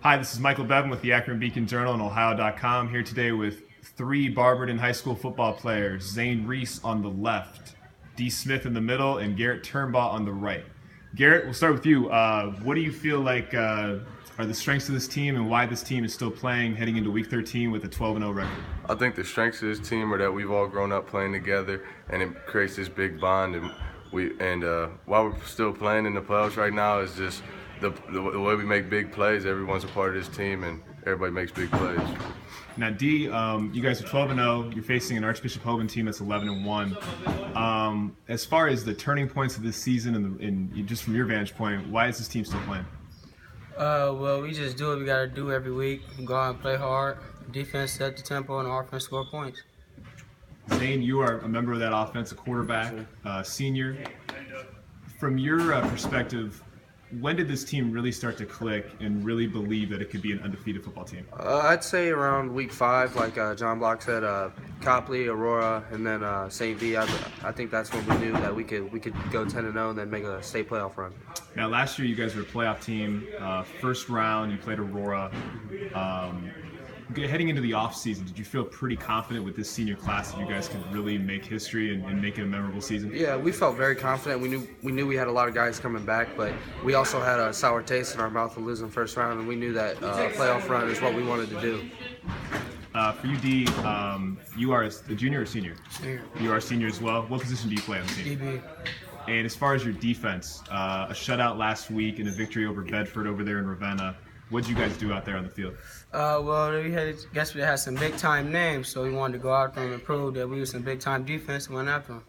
Hi, this is Michael Bevan with the Akron Beacon Journal and Ohio.com, here today with three Barberton High School football players, Zane Ries on the left, D. Smith in the middle, and Garrett Turnbaugh on the right. Garrett, we'll start with you. What do you feel like are the strengths of this team and why this team is still playing heading into Week 13 with a 12-0 record? I think the strengths of this team are that we've all grown up playing together, and it creates this big bond. And while we're still playing in the playoffs right now, is just the way we make big plays. Everyone's a part of this team, and everybody makes big plays. Now, D, you guys are 12-0. You're facing an Archbishop Hoban team that's 11-1. As far as the turning points of this season, and just from your vantage point, why is this team still playing? Well, we just do what we got to do every week. Go out and play hard. Defense set the tempo, and offense score points. Zane, you are a member of that offense, a quarterback, senior. From your perspective, when did this team really start to click and really believe that it could be an undefeated football team? I'd say around week 5, like John Block said, Copley, Aurora, and then St. V. I think that's when we knew that we could go 10-0 and then make a state playoff run. Now, last year you guys were a playoff team. First round, you played Aurora. Heading into the offseason, did you feel pretty confident with this senior class that you guys could really make history and make it a memorable season? Yeah, we felt very confident. We knew we had a lot of guys coming back, but we also had a sour taste in our mouth of losing first round, and we knew that playoff run is what we wanted to do. For you, D, you are a junior or senior? Senior. You are a senior as well. What position do you play on the team? DB. And as far as your defense, a shutout last week and a victory over Bedford over there in Ravenna. What did you guys do out there on the field? Well, we had some big-time names, so we wanted to go out there and prove that we were some big-time defense and went after them.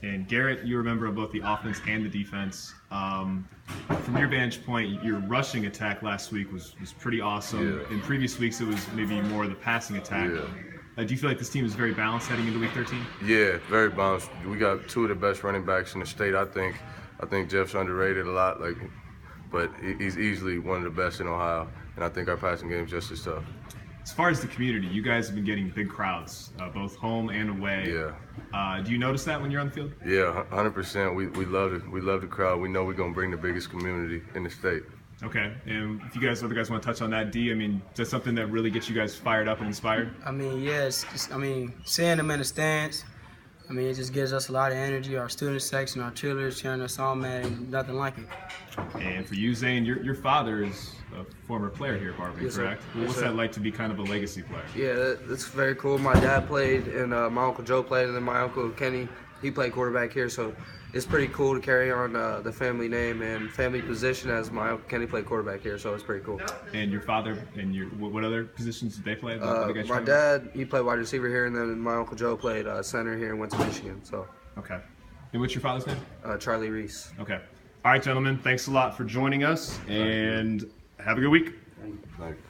And Garrett, you were a member of both the offense and the defense. From your vantage point, your rushing attack last week was pretty awesome. Yeah. In previous weeks, it was maybe more of the passing attack. Yeah. Do you feel like this team is very balanced heading into Week 13? Yeah, very balanced. We got two of the best running backs in the state. I think Jeff's underrated a lot, but he's easily one of the best in Ohio, and I think our passing game is just as tough. As far as the community, you guys have been getting big crowds, both home and away. Yeah. Do you notice that when you're on the field? Yeah, 100%. We love it. We love the crowd. We know we're gonna bring the biggest community in the state. Okay, and if you other guys want to touch on that, D, is that something that really gets you guys fired up and inspired? Yes. Seeing them in the stands, it just gives us a lot of energy. Our student section, our cheerleaders cheering us on, man, nothing like it. And for you, Zane, your father is a former player here at Barberton, Yes, correct? Yes, What's sir. that like to be kind of a legacy player? Yeah, that's very cool. My dad played, and my Uncle Joe played, and then my Uncle Kenny, he played quarterback here, so it's pretty cool to carry on the family name and family position as my Uncle Kenny played quarterback here, so it's pretty cool. And your father and what other positions did they play? My dad, he played wide receiver here, and then my Uncle Joe played center here and went to Michigan. So. Okay. And what's your father's name? Charlie Ries. Okay. All right, gentlemen, thanks a lot for joining us, and have a good week. Thank you.